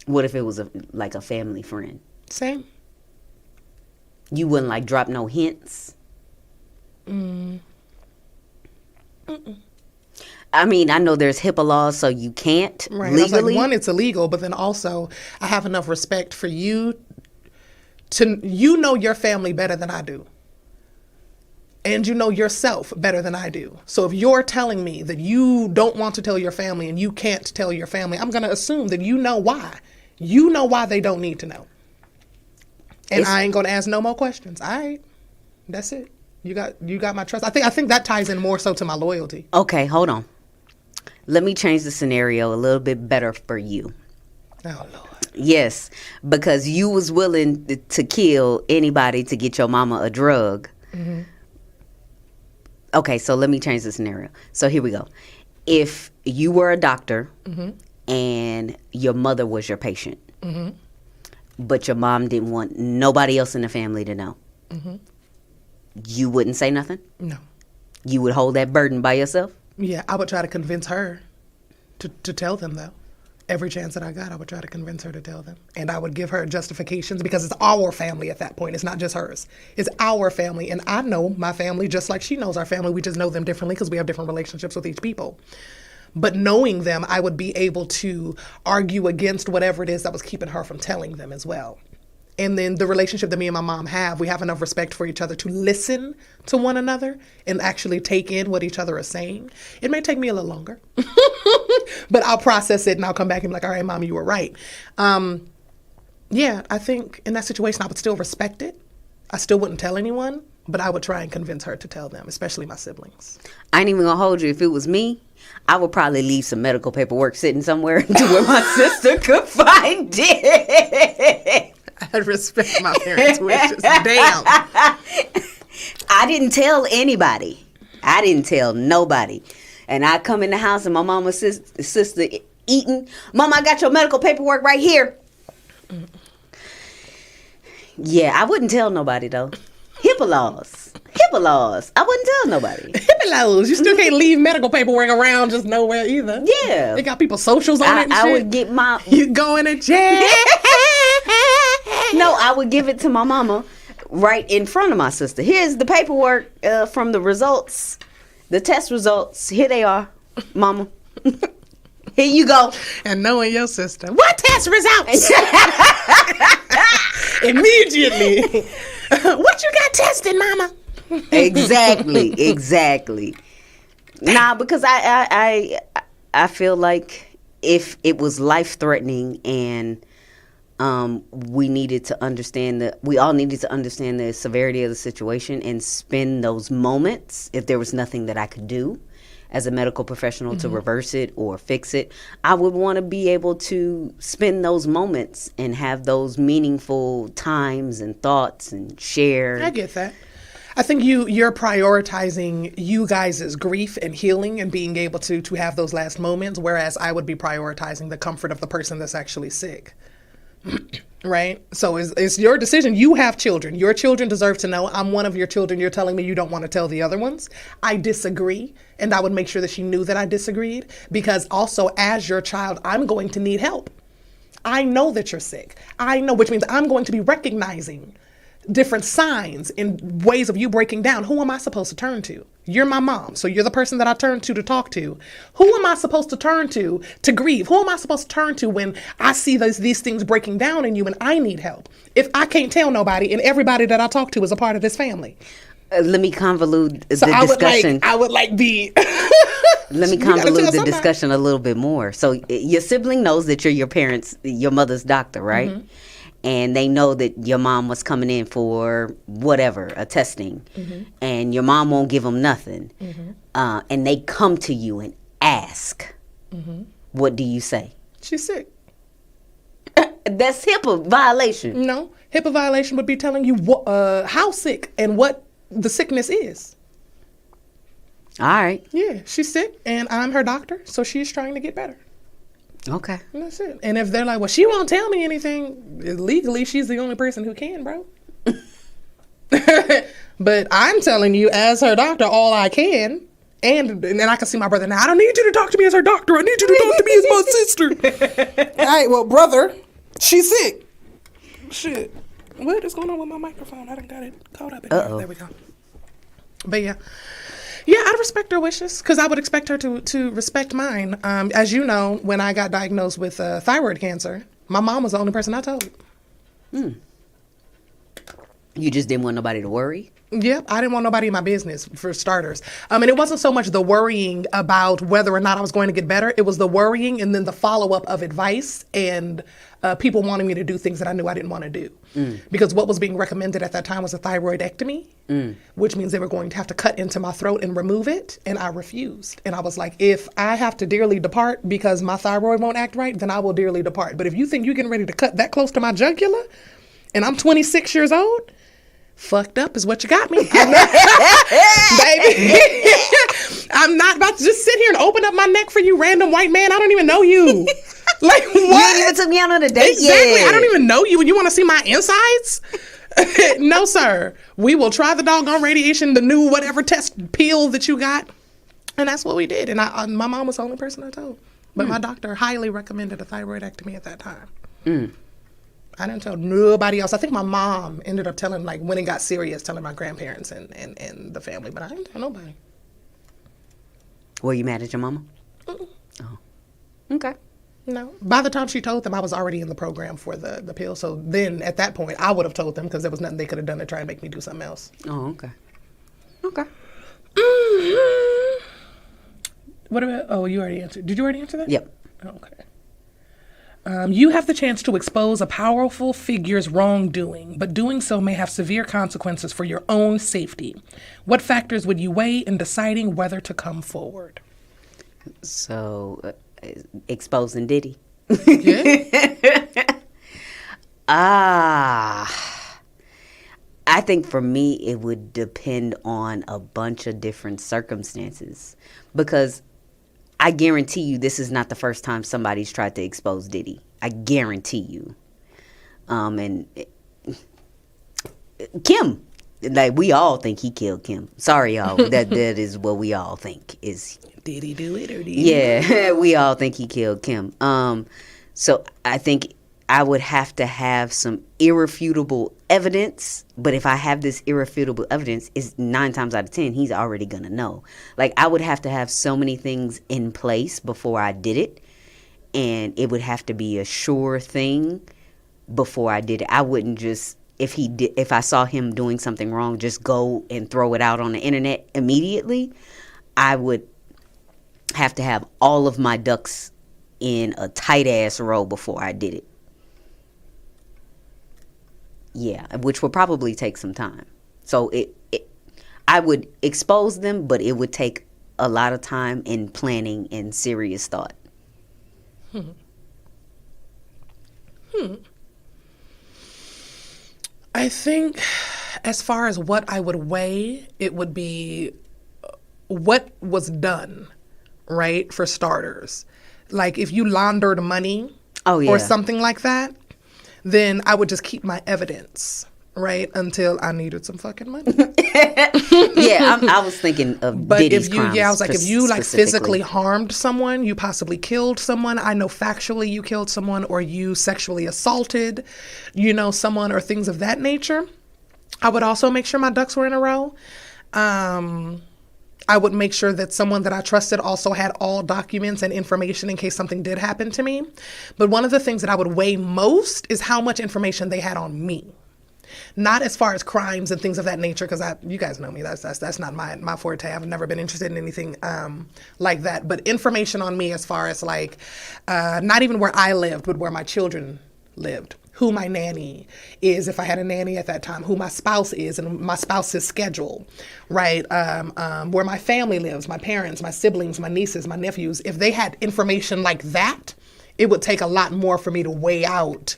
What if it was a family friend? Same. You wouldn't drop no hints? I mean, I know there's HIPAA laws, so you can't legally. One, it's illegal, but then also I have enough respect for you to, you know your family better than I do. And you know yourself better than I do. So if you're telling me that you don't want to tell your family and you can't tell your family, I'm going to assume that you know why. You know why they don't need to know. And I ain't going to ask no more questions. All right. That's it. You got my trust. I think that ties in more so to my loyalty. Okay, hold on. Let me change the scenario a little bit better for you. Oh, Lord. Yes, because you was willing to kill anybody to get your mama a drug. Mm-hmm. Okay, so let me change the scenario. So here we go. If you were a doctor and your mother was your patient, but your mom didn't want nobody else in the family to know, you wouldn't say nothing? No. You would hold that burden by yourself? Yeah, I would try to convince her to tell them, though. Every chance that I got, I would try to convince her to tell them. And I would give her justifications because it's our family at that point. It's not just hers. It's our family. And I know my family just like she knows our family. We just know them differently because we have different relationships with each people. But knowing them, I would be able to argue against whatever it is that was keeping her from telling them as well. And then the relationship that me and my mom have, we have enough respect for each other to listen to one another and actually take in what each other are saying. It may take me a little longer, but I'll process it and I'll come back and be like, all right, Mom, you were right. Yeah, I think in that situation, I would still respect it. I still wouldn't tell anyone, but I would try and convince her to tell them, especially my siblings. I ain't even gonna hold you. If it was me, I would probably leave some medical paperwork sitting somewhere to where my sister could find it. I respect my parents' wishes. Damn. I didn't tell anybody. I didn't tell nobody. And I come in the house and my mama's sister eating. Mama, I got your medical paperwork right here. Yeah, I wouldn't tell nobody though. HIPAA laws. HIPAA laws. I wouldn't tell nobody. HIPAA laws. You still can't leave medical paperwork around just nowhere either. Yeah. They got people's socials on it and I shit. would get my... You going to jail? No, I would give it to my mama right in front of my sister. Here's the paperwork from the results, the test results. Here they are, mama. Here you go. And knowing your sister. What test results? Immediately. What you got tested, mama? Exactly. Nah, because I feel like if it was life threatening and we all needed to understand the severity of the situation and spend those moments, if there was nothing that I could do as a medical professional to reverse it or fix it, I would want to be able to spend those moments and have those meaningful times and thoughts and share. I get that. I think you're prioritizing you guys' grief and healing and being able to have those last moments, whereas I would be prioritizing the comfort of the person that's actually sick. Right? So it's your decision. You have children. Your children deserve to know. I'm one of your children. You're telling me you don't want to tell the other ones. I disagree. And I would make sure that she knew that I disagreed, because also as your child, I'm going to need help. I know that you're sick. I know, which means I'm going to be recognizing different signs and ways of you breaking down. Who am I supposed to turn to? You're my mom, so you're the person that I turn to talk to. Who am I supposed to turn to grieve? Who am I supposed to turn to when I see these things breaking down in you and I need help? If I can't tell nobody and everybody that I talk to is a part of this family. Let me convolute the discussion. I would like the... Let me convolute the discussion a little bit more. So your sibling knows that you're your mother's doctor, right? Mm-hmm. And they know that your mom was coming in for whatever, a testing, and your mom won't give them nothing. And they come to you and ask, what do you say? She's sick. That's HIPAA violation. No, HIPAA violation would be telling you how sick and what the sickness is. All right. Yeah, she's sick, and I'm her doctor, so she's trying to get better. Okay. And that's it. And if they're like, well, she won't tell me anything, legally, she's the only person who can, bro. But I'm telling you, as her doctor, all I can. And then I can see my brother now. I don't need you to talk to me as her doctor. I need you to talk to me as my sister. All right, well, brother, she's sick. Shit. What is going on with my microphone? I done got it caught up in there. There we go. But yeah. Yeah, I'd respect her wishes, because I would expect her to respect mine. As you know, when I got diagnosed with thyroid cancer, my mom was the only person I told. You just didn't want nobody to worry? Yep, I didn't want nobody in my business, for starters. And it wasn't so much the worrying about whether or not I was going to get better. It was the worrying and then the follow-up of advice and people wanting me to do things that I knew I didn't want to do. Because what was being recommended at that time was a thyroidectomy, which means they were going to have to cut into my throat and remove it. And I refused. And I was like, if I have to dearly depart because my thyroid won't act right, then I will dearly depart. But if you think you're getting ready to cut that close to my jugular and I'm 26 years old, fucked up is what you got me. Baby. I'm not about to just sit here and open up my neck for you, random white man. I don't even know you. Like, what? You ain't even took me out on a date Exactly. yet. I don't even know you and you want to see my insides? No, sir. We will try the doggone radiation, the new whatever test pill that you got. And that's what we did. And my mom was the only person I told. But my doctor highly recommended a thyroidectomy at that time. I didn't tell nobody else. I think my mom ended up telling, like, when it got serious, telling my grandparents and the family. But I didn't tell nobody. Were you mad at your mama? Oh. Okay. No. By the time she told them, I was already in the program for the pill. So then, at that point, I would have told them because there was nothing they could have done to try and make me do something else. Oh, okay. Okay. What about, oh, you already answered. Did you already answer that? Yep. Okay. You have the chance to expose a powerful figure's wrongdoing, but doing so may have severe consequences for your own safety. What factors would you weigh in deciding whether to come forward? So, exposing Diddy. Yeah. I think for me, it would depend on a bunch of different circumstances, because I guarantee you this is not the first time somebody's tried to expose Diddy. I guarantee you. And Kim. Like, we all think he killed Kim. Sorry, y'all. that is what we all think is. Did he do it or did he? Yeah, we all think he killed Kim. So I think I would have to have some irrefutable evidence. But if I have this irrefutable evidence, is 9 times out of 10, he's already gonna know. Like, I would have to have so many things in place before I did it, and it would have to be a sure thing before I did it. I wouldn't just, if I saw him doing something wrong, just go and throw it out on the internet immediately. I would have to have all of my ducks in a tight ass row before I did it. Yeah, which would probably take some time. So I would expose them, but it would take a lot of time and planning and serious thought. I think as far as what I would weigh, it would be what was done, right? For starters. Like, if you laundered money or something like that, then I would just keep my evidence, right? Until I needed some fucking money. I was thinking of Diddy's crimes. I was like, if you like physically harmed someone, you possibly killed someone. I know factually you killed someone, or you sexually assaulted, someone, or things of that nature. I would also make sure my ducks were in a row. I would make sure that someone that I trusted also had all documents and information in case something did happen to me. But one of the things that I would weigh most is how much information they had on me. Not as far as crimes and things of that nature, because you guys know me. That's not my forte. I've never been interested in anything like that. But information on me as far as like, not even where I lived, but where my children lived. Who my nanny is, if I had a nanny at that time, who my spouse is, and my spouse's schedule, right? Where my family lives, my parents, my siblings, my nieces, my nephews. If they had information like that, it would take a lot more for me to weigh out,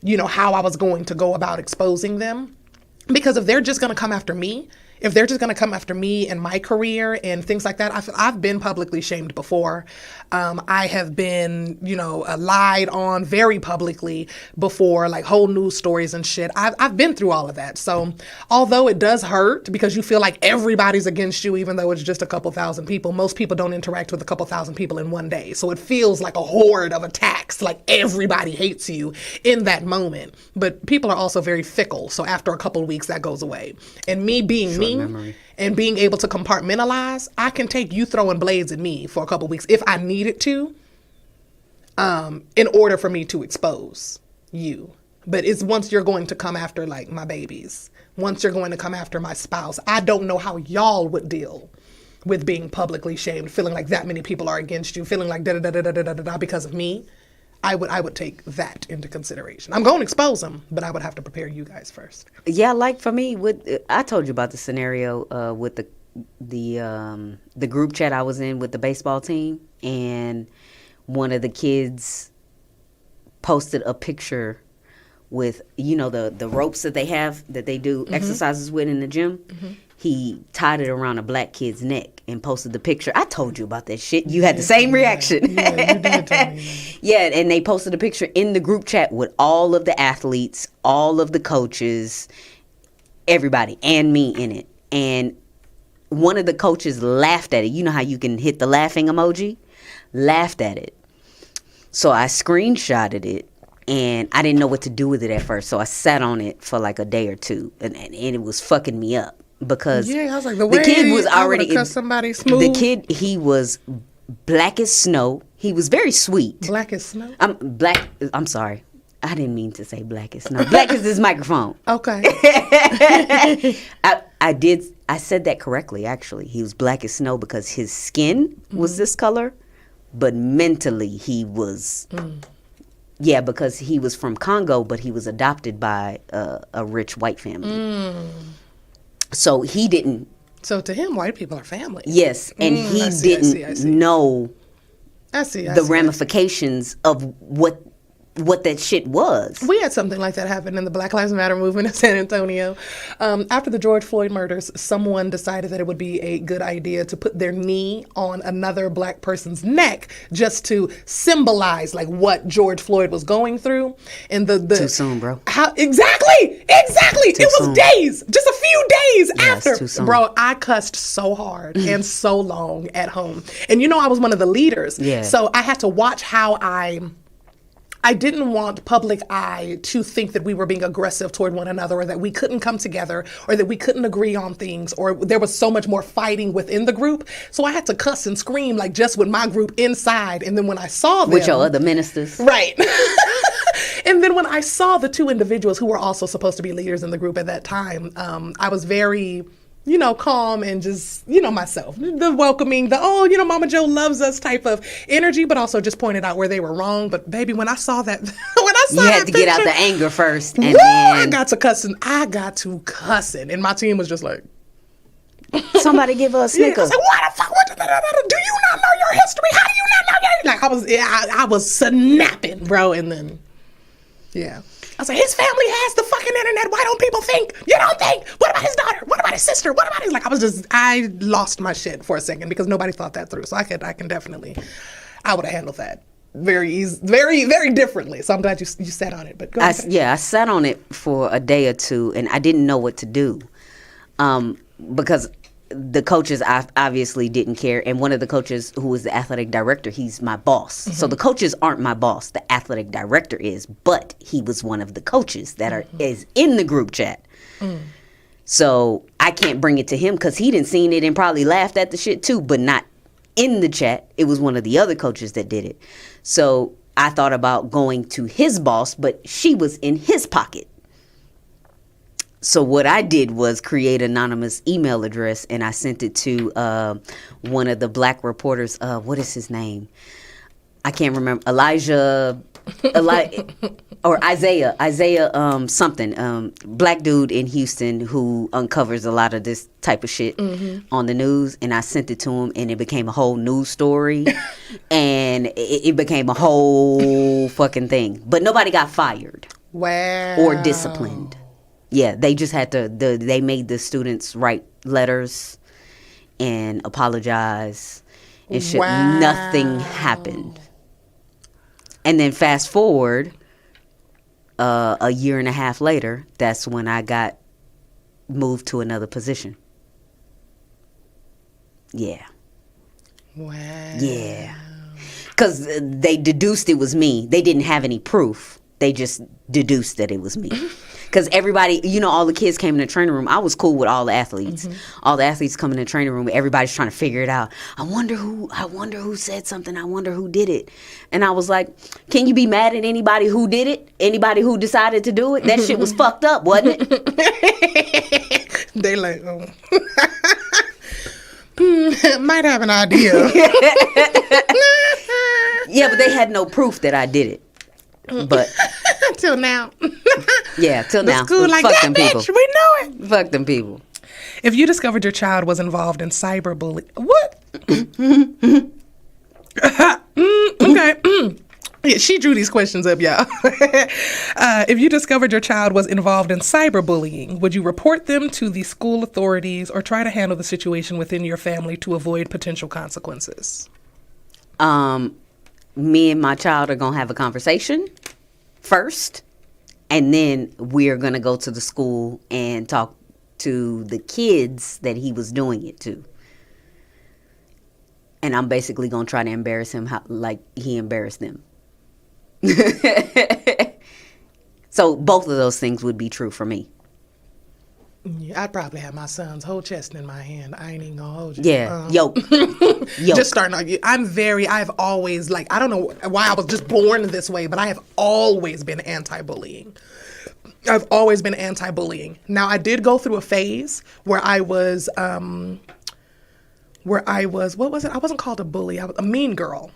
how I was going to go about exposing them. Because if they're just going to come after me, and my career and things like that, I've been publicly shamed before. I have been, lied on very publicly before, like whole news stories and shit. I've been through all of that. So although it does hurt because you feel like everybody's against you, even though it's just a couple thousand people, most people don't interact with a couple thousand people in one day. So it feels like a horde of attacks, like everybody hates you in that moment. But people are also very fickle. So after a couple of weeks, that goes away. And me being me, and being able to compartmentalize, I can take you throwing blades at me for a couple weeks if I needed to, in order for me to expose you. But it's once you're going to come after like my babies, once you're going to come after my spouse, I don't know how y'all would deal with being publicly shamed, feeling like that many people are against you, feeling like da-da-da-da-da-da-da because of me. I would take that into consideration. I'm going to expose them, but I would have to prepare you guys first. Yeah, like for me, I told you about the scenario with the group chat I was in with the baseball team, and one of the kids posted a picture with the ropes that they do exercises with in the gym. He tied it around a black kid's neck and posted the picture. I told you about that shit. You had the same reaction. Yeah, you did tell me that. Yeah, and they posted a picture in the group chat with all of the athletes, all of the coaches, everybody, and me in it. And one of the coaches laughed at it. You know how you can hit the laughing emoji? Laughed at it. So I screenshotted it. And I didn't know what to do with it at first. So I sat on it for like a day or two. And it was fucking me up. Because I was like, the kid was already cut somebody smooth. The kid, he was black as snow. He was very sweet. Black as snow? I'm sorry. I didn't mean to say black as snow. Black as this microphone. Okay. I said that correctly, actually. He was black as snow because his skin was this color, but mentally he was... Yeah, because he was from Congo, but he was adopted by a rich white family. So he didn't... So to him, white people are family. Yes, and he didn't know the ramifications of what what that shit was. We had something like that happen in the Black Lives Matter movement in San Antonio. After the George Floyd murders, someone decided that it would be a good idea to put their knee on another black person's neck just to symbolize like what George Floyd was going through. And the Too soon, bro. Exactly. It was days, just a few days after. Too soon. Bro, I cussed so hard and so long at home. And I was one of the leaders. Yeah. So I had to watch how I didn't want public eye to think that we were being aggressive toward one another, or that we couldn't come together, or that we couldn't agree on things, or there was so much more fighting within the group. So I had to cuss and scream like just with my group inside. And then when I saw them, with your other ministers, right? And then when I saw the two individuals who were also supposed to be leaders in the group at that time, I was very calm and just, myself. The welcoming, Mama Joe loves us type of energy, but also just pointed out where they were wrong. But baby, when I saw that, you had to get out the anger first. And then I got to cussing. And my team was just like, somebody give her a snicker. I was like, what the fuck? Do you not know your history? How do you not know your... I was snapping, bro. And then, yeah. I was like, his family has the fucking internet. Why don't people think? You don't think? What about his daughter? What about his sister? What about his... I lost my shit for a second because nobody thought that through. So I can definitely, I would have handled that very easy, very, very differently. So I'm glad you sat on it. But go ahead. I sat on it for a day or two and I didn't know what to do. Because the coaches obviously didn't care. And one of the coaches who was the athletic director, he's my boss. Mm-hmm. So the coaches aren't my boss. The athletic director is, but he was one of the coaches that is in the group chat. Mm. So I can't bring it to him because he didn't seen it and probably laughed at the shit too, but not in the chat. It was one of the other coaches that did it. So I thought about going to his boss, but she was in his pocket. So what I did was create an anonymous email address, and I sent it to one of the black reporters. What is his name? I can't remember. Isaiah something. Black dude in Houston who uncovers a lot of this type of shit on the news. And I sent it to him, and it became a whole news story. And it became a whole fucking thing. But nobody got fired. Wow. Or disciplined. Yeah, they just had to, they made the students write letters and apologize and shit. Wow. Nothing happened. And then fast forward a year and a half later, that's when I got moved to another position. Yeah. Wow. Yeah. Because they deduced it was me. They didn't have any proof. They just deduced that it was me. Because everybody, all the kids came in the training room. I was cool with all the athletes. All the athletes come in the training room. Everybody's trying to figure it out. I wonder who said something. I wonder who did it. And I was like, can you be mad at anybody who did it? Anybody who decided to do it? That shit was fucked up, wasn't it? They like, might have an idea. Yeah, but they had no proof that I did it. But till now. Yeah, till now. School like fuck that, them bitch. people. We know it. Fuck them people. If you discovered your child was involved in cyberbullying, what? Okay. Yeah, she drew these questions up, y'all. If you discovered your child was involved in cyberbullying, would you report them to the school authorities or try to handle the situation within your family to avoid potential consequences? Me and my child are going to have a conversation first, and then we're going to go to the school and talk to the kids that he was doing it to. And I'm basically going to try to embarrass him like he embarrassed them. So both of those things would be true for me. Yeah, I'd probably have my son's whole chest in my hand. I ain't even gonna hold you. Yeah, yoke. Just starting on you. I've always, I don't know why I was just born this way, but I have always been anti-bullying. I've always been anti-bullying. Now, I did go through a phase where I was, what was it? I wasn't called a bully. I was a mean girl.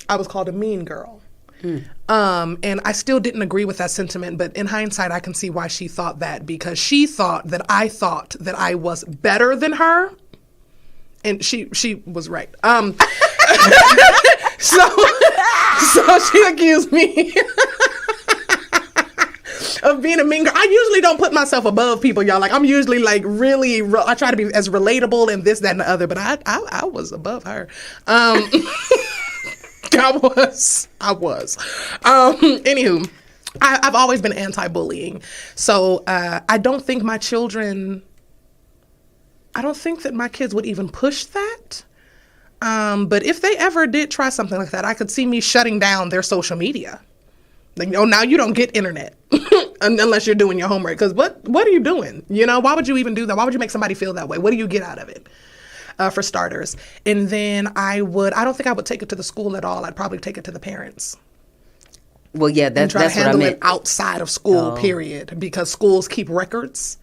I was called a mean girl. And I still didn't agree with that sentiment, but in hindsight, I can see why she thought that, because she thought that I was better than her, and she was right. So she accused me. of being a mean girl. I usually don't put myself above people, y'all. Like, I'm usually like really, I try to be as relatable and this, that, and the other, but I was above her. I was. Anywho, I've always been anti-bullying. So I don't think that my kids would even push that. But if they ever did try something like that, I could see me shutting down their social media. Like, oh, now you don't get internet unless you're doing your homework. Because what are you doing? Why would you even do that? Why would you make somebody feel that way? What do you get out of it? For starters. And then I don't think I would take it to the school at all. I'd probably take it to the parents. Well, yeah, that's what I meant. Try to handle it outside of school, period. Because schools keep records.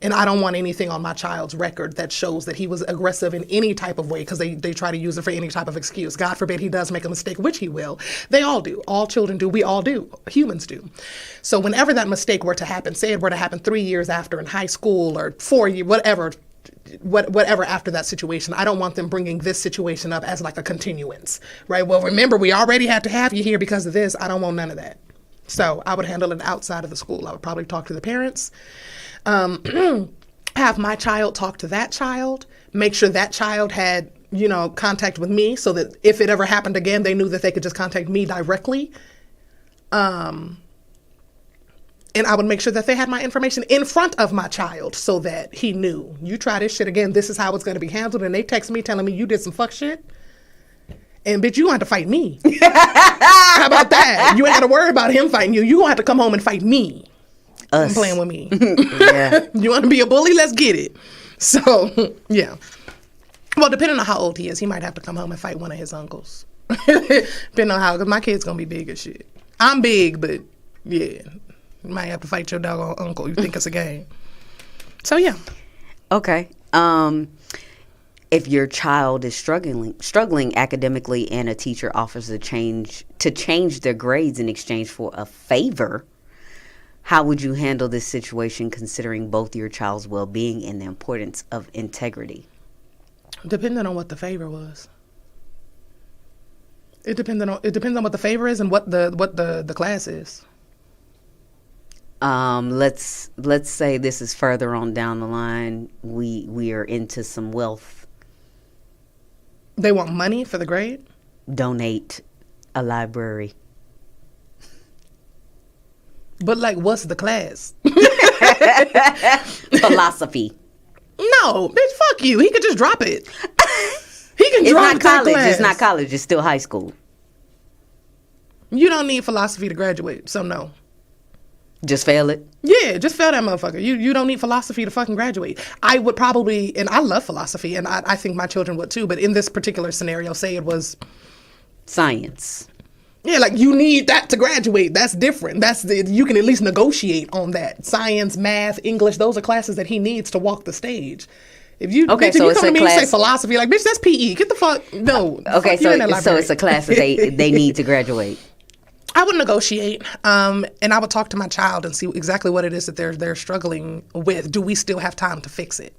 And I don't want anything on my child's record that shows that he was aggressive in any type of way, because they try to use it for any type of excuse. God forbid he does make a mistake, which he will. They all do. All children do. We all do. Humans do. So whenever that mistake were to happen, say it were to happen 3 years after in high school or 4 years, whatever after that situation, I don't want them bringing this situation up as like a continuance, right? Well, remember, we already had to have you here because of this. I don't want none of that. So I would handle it outside of the school. I would probably talk to the parents. Have my child talk to that child, make sure that child had, contact with me so that if it ever happened again, they knew that they could just contact me directly. And I would make sure that they had my information in front of my child so that he knew, you try this shit again, this is how it's going to be handled. And they text me telling me you did some fuck shit. And bitch, you gonna have to fight me. How about that? You ain't got to worry about him fighting you. You gonna have to come home and fight me. Us. Playing with me. Yeah. You want to be a bully? Let's get it. So, yeah. Well, depending on how old he is, he might have to come home and fight one of his uncles. Depending on how, because my kid's going to be big as shit. I'm big, but yeah. You might have to fight your doggone uncle. You think it's a game. So, yeah. Okay. If your child is struggling academically and a teacher offers to change their grades in exchange for a favor, how would you handle this situation, considering both your child's well-being and the importance of integrity? Depending on what the favor was. It depends on what the favor is and what the class is. Let's say this is further on down the line. We are into some wealth. They want money for the grade? Donate a library. But, like, what's the class? Philosophy. No, bitch, fuck you. He could just drop it. He can drop not college. Class. It's not college. It's still high school. You don't need philosophy to graduate, so no. Just fail it? Yeah, just fail that motherfucker. You don't need philosophy to fucking graduate. I would probably, and I love philosophy, and I think my children would too, but in this particular scenario, say it was science. Yeah, like, you need that to graduate. That's different. You can at least negotiate on that. Science, math, English, those are classes that he needs to walk the stage. If you come to me and say philosophy, like, bitch, that's PE. Get the fuck, no. Okay, so it's a class that they need to graduate. I would negotiate, and I would talk to my child and see exactly what it is that they're struggling with. Do we still have time to fix it?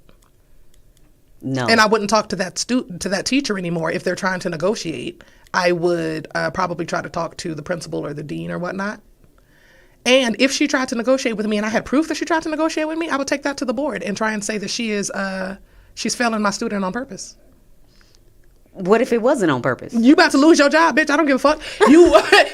No. And I wouldn't talk to that teacher anymore if they're trying to negotiate. I would probably try to talk to the principal or the dean or whatnot. And if she tried to negotiate with me and I had proof that she tried to negotiate with me, I would take that to the board and try and say that she's failing my student on purpose. What if it wasn't on purpose? You about to lose your job, bitch. I don't give a fuck.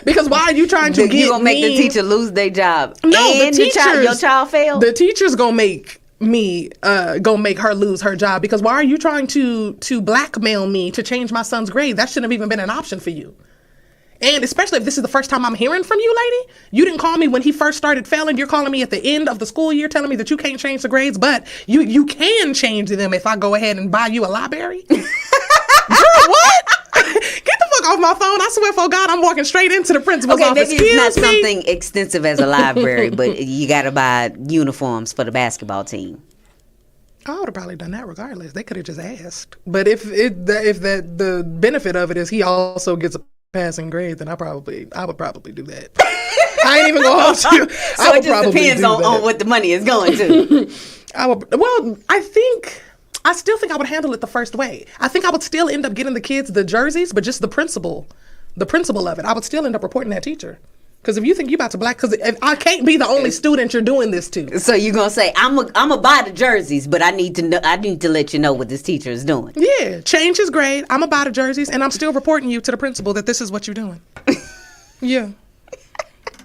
Because why are you trying to get you gonna make the teacher lose their job? No, and your child fail? The teacher's gonna make me gonna make her lose her job, because why are you trying to blackmail me to change my son's grade? That shouldn't have even been an option for you. And especially if this is the first time I'm hearing from you, lady. You didn't call me when he first started failing. You're calling me at the end of the school year telling me that you can't change the grades, but you can change them if I go ahead and buy you a library. Girl, what? Get the fuck off my phone. I swear for God, I'm walking straight into the principal's office. Maybe it's not something extensive as a library, but you got to buy uniforms for the basketball team. I would have probably done that regardless. They could have just asked. But if the benefit of it is he also gets a passing grade, then I would probably do that. I ain't even gonna hold you. So it just depends on what the money is going to. I still think I would handle it the first way. I think I would still end up getting the kids the jerseys, but just the principle of it. I would still end up reporting that teacher. Because if you think you about to black, because I can't be the only student you're doing this to. So you're gonna say I'm a buy the jerseys, but I need to know. I need to let you know what this teacher is doing. Yeah, change his grade. I'm gonna buy the jerseys, and I'm still reporting you to the principal that this is what you're doing. Yeah,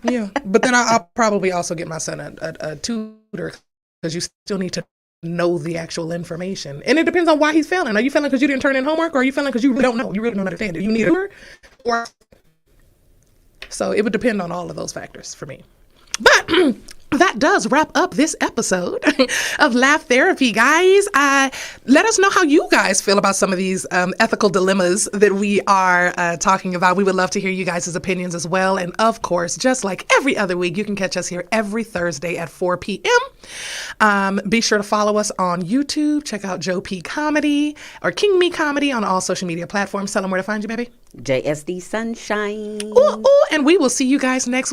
yeah. But then I'll probably also get my son a tutor, because you still need to know the actual information, and it depends on why he's failing. Are you failing because you didn't turn in homework, or are you failing because you really don't know? You really don't understand it. You need a tutor, or so it would depend on all of those factors for me. But that does wrap up this episode of Laugh Therapy, guys. Let us know how you guys feel about some of these ethical dilemmas that we are talking about. We would love to hear you guys' opinions as well. And of course, just like every other week, you can catch us here every Thursday at 4 p.m. Be sure to follow us on YouTube. Check out Joe P Comedy or King Me Comedy on all social media platforms. Tell them where to find you, baby. JSD Sunshine. Ooh, and we will see you guys next week.